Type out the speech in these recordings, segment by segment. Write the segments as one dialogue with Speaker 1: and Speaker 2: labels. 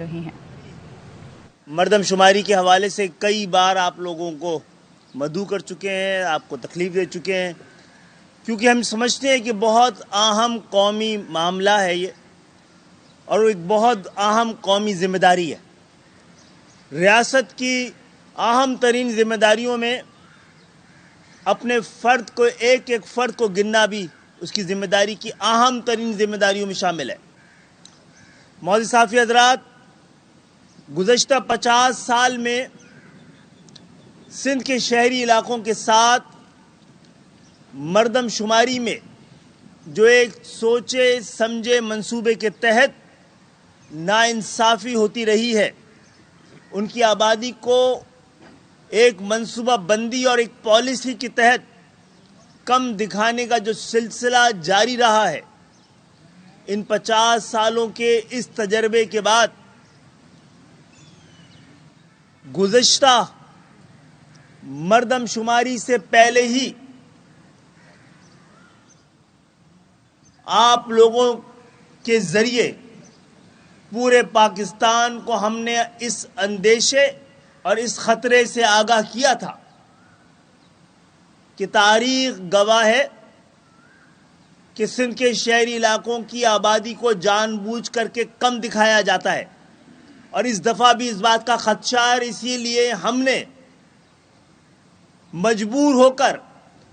Speaker 1: رہی ہیں۔
Speaker 2: مردم شماری کے حوالے سے کئی بار آپ لوگوں کو مدعو کر چکے ہیں، آپ کو تکلیف دے چکے ہیں، کیونکہ ہم سمجھتے ہیں کہ بہت اہم قومی معاملہ ہے یہ، اور ایک بہت اہم قومی ذمہ داری ہے۔ ریاست کی اہم ترین ذمہ داریوں میں اپنے فرد کو ایک ایک فرد کو گننا بھی اس کی ذمہ داری کی اہم ترین ذمہ داریوں میں شامل ہے۔ معزز صحافی حضرات، گزشتہ 50 سال میں سندھ کے شہری علاقوں کے ساتھ مردم شماری میں جو ایک سوچے سمجھے منصوبے کے تحت ناانصافی ہوتی رہی ہے، ان کی آبادی کو ایک منصوبہ بندی اور ایک پالیسی کے تحت کم دکھانے کا جو سلسلہ جاری رہا ہے، ان 50 سالوں کے اس تجربے کے بعد گزشتہ مردم شماری سے پہلے ہی آپ لوگوں کے ذریعے پورے پاکستان کو ہم نے اس اندیشے اور اس خطرے سے آگاہ کیا تھا کہ تاریخ گواہ ہے کہ سندھ کے شہری علاقوں کی آبادی کو جان بوجھ کر کے کم دکھایا جاتا ہے، اور اس دفعہ بھی اس بات کا خدشہ، اسی لیے ہم نے مجبور ہو کر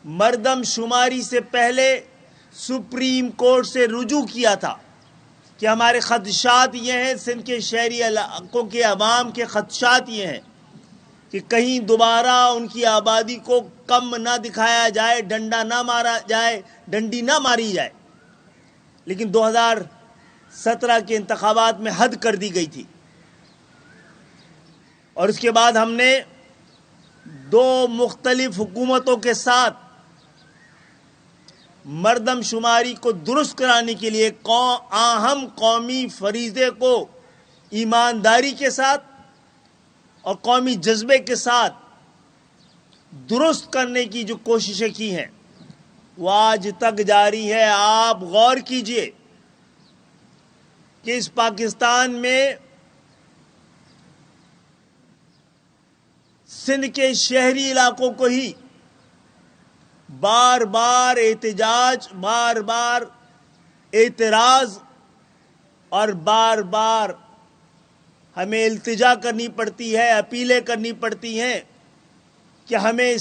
Speaker 2: مردم شماری سے پہلے سپریم کورٹ سے رجوع کیا تھا کہ ہمارے خدشات یہ ہیں، سندھ کے شہری علاقوں کے عوام کے خدشات یہ ہیں کہ کہیں دوبارہ ان کی آبادی کو کم نہ دکھایا جائے، ڈنڈا نہ مارا جائے، ڈنڈی نہ ماری جائے۔ لیکن 2017 کے انتخابات میں حد کر دی گئی تھی، اور اس کے بعد ہم نے 2 مختلف حکومتوں کے ساتھ مردم شماری کو درست کرانے کے لیے اہم قومی فریضے کو ایمانداری کے ساتھ اور قومی جذبے کے ساتھ درست کرنے کی جو کوششیں کی ہیں وہ آج تک جاری ہے۔ آپ غور کیجئے کہ اس پاکستان میں سندھ کے شہری علاقوں کو ہی بار بار احتجاج، بار بار اعتراض اور بار بار ہمیں التجا کرنی پڑتی ہے، اپیلیں کرنی پڑتی ہیں کہ ہمیں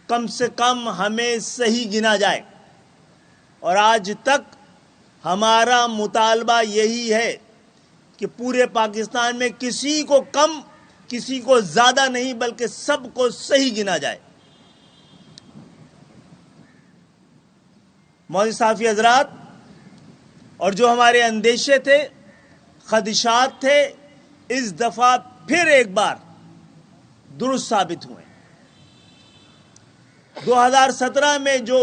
Speaker 2: کم سے کم ہمیں صحیح گنا جائے، اور آج تک ہمارا مطالبہ یہی ہے کہ پورے پاکستان میں کسی کو کم کسی کو زیادہ نہیں بلکہ سب کو صحیح گنا جائے۔ معزز صحافی حضرات، اور جو ہمارے اندیشے تھے، خدشات تھے، اس دفعہ پھر ایک بار درست ثابت ہوئے۔ 2017 میں جو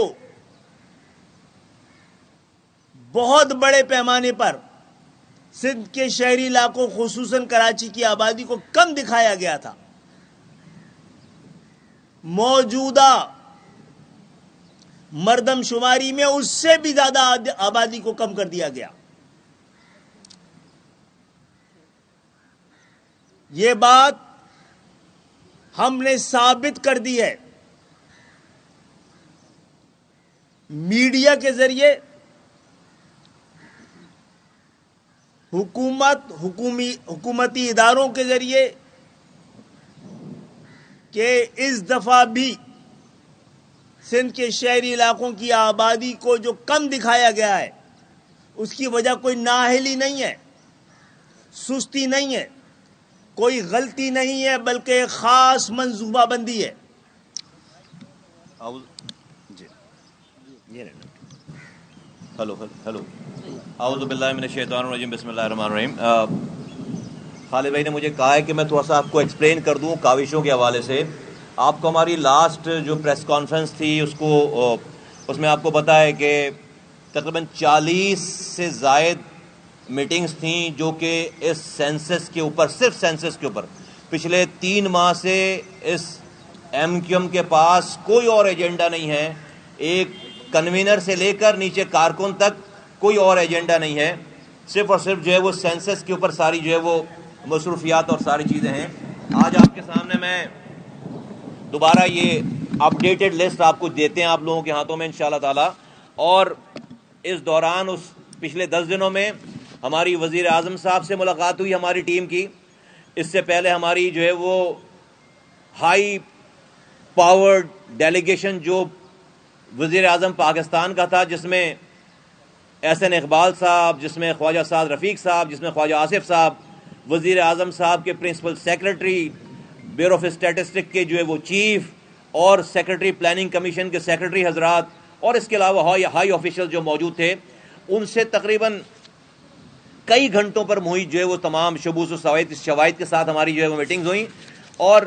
Speaker 2: بہت بڑے پیمانے پر سندھ کے شہری علاقوں خصوصاً کراچی کی آبادی کو کم دکھایا گیا تھا، موجودہ مردم شماری میں اس سے بھی زیادہ آبادی کو کم کر دیا گیا۔ یہ بات ہم نے ثابت کر دی ہے میڈیا کے ذریعے، حکومتی اداروں کے ذریعے، کہ اس دفعہ بھی سندھ کے شہری علاقوں کی آبادی کو جو کم دکھایا گیا ہے اس کی وجہ کوئی نااہلی نہیں ہے، سستی نہیں ہے، کوئی غلطی نہیں ہے، بلکہ ایک خاص منصوبہ بندی ہے۔
Speaker 3: ہلو اعوذ باللہ من الشیطان الرجیم، بسم اللہ الرحمن الرحیم۔ خالد بھائی نے مجھے کہا ہے کہ میں تھوڑا سا آپ کو ایکسپلین کر دوں کاوشوں کے حوالے سے۔ آپ کو ہماری لاسٹ جو پریس کانفرنس تھی اس میں آپ کو پتا ہے کہ تقریباً 40 سے زائد میٹنگز تھیں جو کہ اس سینسس کے اوپر، صرف سینسس کے اوپر پچھلے 3 ماہ سے اس ایم کیو ایم کے پاس کوئی اور ایجنڈا نہیں ہے، ایک کنوینر سے لے کر نیچے کارکن تک کوئی اور ایجنڈا نہیں ہے، صرف اور صرف جو ہے وہ سینسس کے اوپر ساری جو ہے وہ مصروفیات اور ساری چیزیں ہیں. آج آپ کے سامنے میں دوبارہ یہ اپڈیٹڈ لسٹ آپ کو دیتے ہیں آپ لوگوں کے ہاتھوں میں انشاءاللہ تعالی. اور اس دوران اس پچھلے 10 دنوں میں ہماری وزیر اعظم صاحب سے ملاقات ہوئی ہماری ٹیم کی. اس سے پہلے ہماری جو ہے وہ ہائی پاورڈ ڈیلیگیشن جو وزیر اعظم پاکستان کا تھا، جس میں احسن اقبال صاحب، جس میں خواجہ سعد رفیق صاحب، جس میں خواجہ آصف صاحب، وزیر اعظم صاحب کے principal secretary, bureau of statistic کے جو ہے وہ چیف، اور سیکرٹری پلاننگ کمیشن کے سیکرٹری حضرات، اور اس کے علاوہ ہائی آفیشل جو موجود تھے، ان سے تقریباً کئی گھنٹوں پر محیط جو ہے وہ تمام شبوس و شواہد کے ساتھ ہماری جو ہے وہ میٹنگز ہوئیں. اور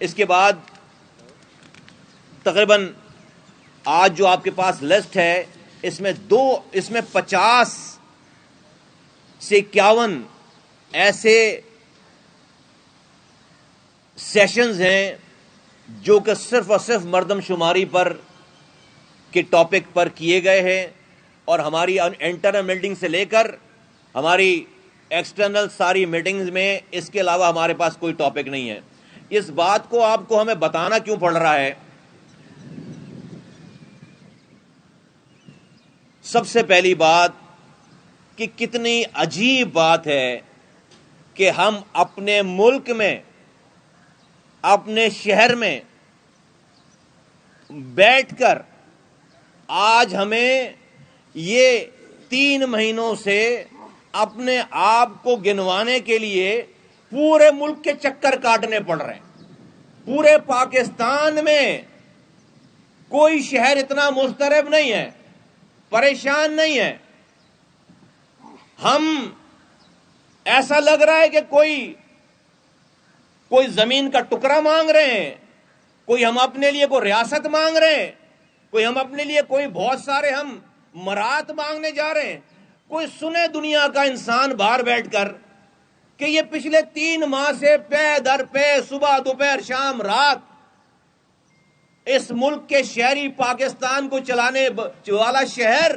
Speaker 3: اس کے بعد تقریباً آج جو آپ کے پاس لسٹ ہے، اس میں 50 سے 51 ایسے سیشنز ہیں جو کہ صرف اور صرف مردم شماری پر کے ٹاپک پر کیے گئے ہیں. اور ہماری انٹرنل میٹنگ سے لے کر ہماری ایکسٹرنل ساری میٹنگز میں اس کے علاوہ ہمارے پاس کوئی ٹاپک نہیں ہے. اس بات کو آپ کو ہمیں بتانا کیوں پڑ رہا ہے؟ سب سے پہلی بات کہ کتنی عجیب بات ہے کہ ہم اپنے ملک میں، اپنے شہر میں بیٹھ کر آج ہمیں یہ 3 مہینوں سے اپنے آپ کو گنوانے کے لیے پورے ملک کے چکر کاٹنے پڑ رہے ہیں. پورے پاکستان میں کوئی شہر اتنا مضطرب نہیں ہے، پریشان نہیں ہے. ہم ایسا لگ رہا ہے کہ کوئی زمین کا ٹکڑا مانگ رہے ہیں، کوئی ہم اپنے لیے کوئی ریاست مانگ رہے ہیں، کوئی ہم اپنے لیے کوئی بہت سارے ہم مرات مانگنے جا رہے ہیں. کوئی سنے دنیا کا انسان باہر بیٹھ کر کہ یہ پچھلے 3 ماہ سے پے در پے، صبح دوپہر شام رات، اس ملک کے شہری پاکستان کو چلانے والا شہر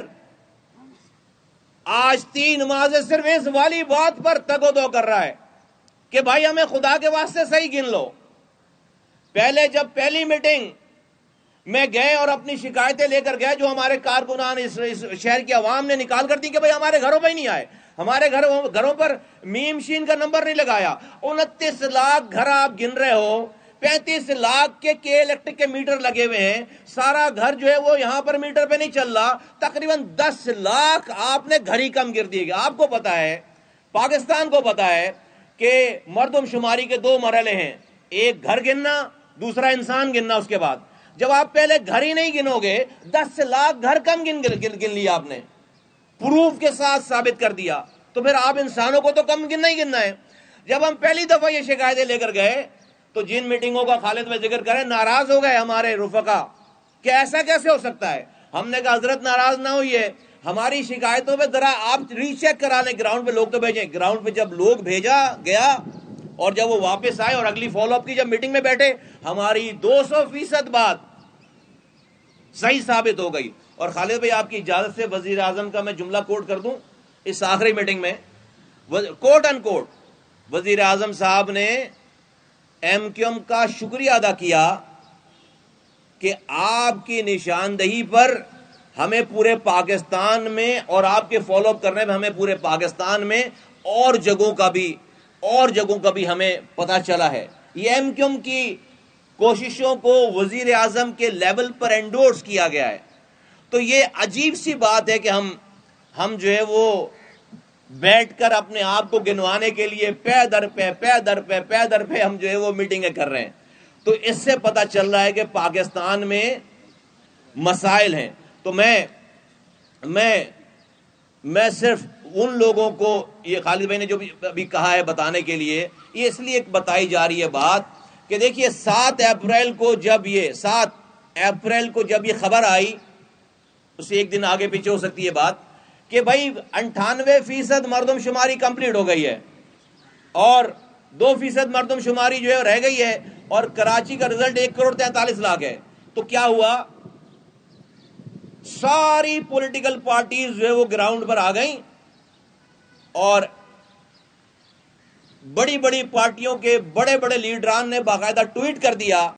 Speaker 3: آج 3 ماہ سے صرف اس والی بات پر تگ و دو کر رہا ہے کہ بھائی ہمیں خدا کے واسطے صحیح گن لو. پہلے جب پہلی میٹنگ میں گئے اور اپنی شکایتیں لے کر گئے، جو ہمارے کارکنان اس شہر کی عوام نے نکال کر دی کہ بھائی ہمارے گھروں پہ ہی نہیں آئے، ہمارے گھروں پر میم شین کا نمبر نہیں لگایا. 29 لاکھ گھر آپ گن رہے ہو، 35 لاکھ کے الیکٹرک کے میٹر لگے ہوئے ہیں، سارا گھر جو ہے وہ یہاں پر میٹر پہ نہیں چل رہا. تقریباً 10 لاکھ آپ نے گھر ہی کم گر دیے گا. آپ کو پتا ہے، پاکستان کو پتا ہے کہ مردم شماری کے 2 مرحلے ہیں، ایک گھر گننا، دوسرا انسان گننا. اس کے بعد جب آپ پہلے گھر ہی نہیں گنو گے، 10 لاکھ گھر کم گن لیا آپ نے، پروف کے ساتھ ثابت کر دیا، تو پھر آپ انسانوں کو تو کم گننا ہی گننا ہے. جب ہم پہلی دفعہ یہ شکایتیں لے کر گئے تو جن میٹنگوں کا خالد میں ذکر کریں، ناراض ہو گئے ہمارے رفقا کہ ایسا کیسے ہو سکتا ہے. ہم نے کہا حضرت ناراض نہ ہوئیے، ہماری شکایتوں پہ ذرا آپ ری چیک کرا لیں، گراؤنڈ پہ لوگ تو بھیجیں. گراؤنڈ پہ جب لوگ بھیجا گیا اور جب وہ واپس آئے اور اگلی فالو اپ کی جب میٹنگ میں بیٹھے، ہماری 200% بات صحیح ثابت ہو گئی. اور خالد بھائی آپ کی اجازت سے وزیر اعظم کا میں جملہ کوٹ کر دوں. اس آخری میٹنگ میں کوٹ ان کوٹ وزیر اعظم صاحب نے ایم کیو ایم کا شکریہ ادا کیا کہ آپ کی نشاندہی پر ہمیں پورے پاکستان میں، اور آپ کے فالو اپ کرنے میں ہمیں پورے پاکستان میں اور جگہوں کا بھی ہمیں پتہ چلا ہے. یہ ایم کیو ایم کی کوششوں کو وزیر اعظم کے لیول پر انڈورس کیا گیا ہے. تو یہ عجیب سی بات ہے کہ ہم جو ہے وہ بیٹھ کر اپنے آپ کو گنوانے کے لیے پے در پہ ہم جو ہے وہ میٹنگیں کر رہے ہیں. تو اس سے پتہ چل رہا ہے کہ پاکستان میں مسائل ہیں. تو میں صرف ان لوگوں کو، یہ خالد بھائی نے جو بھی ابھی کہا ہے بتانے کے لیے، یہ اس لیے بتائی جا رہی ہے بات کہ دیکھیے 7 اپریل کو جب یہ خبر آئی، اسے ایک دن آگے پیچھے ہو سکتی ہے بات، کہ بھائی 98% مردم شماری کمپلیٹ ہو گئی ہے اور 2% مردم شماری جو ہے رہ گئی ہے، اور کراچی کا رزلٹ 1,43,00,000 ہے. تو کیا ہوا؟ ساری پولیٹیکل پارٹیز جو ہے وہ گراؤنڈ پر آ گئیں اور بڑی بڑی پارٹیوں کے بڑے بڑے لیڈران نے باقاعدہ ٹویٹ کر دیا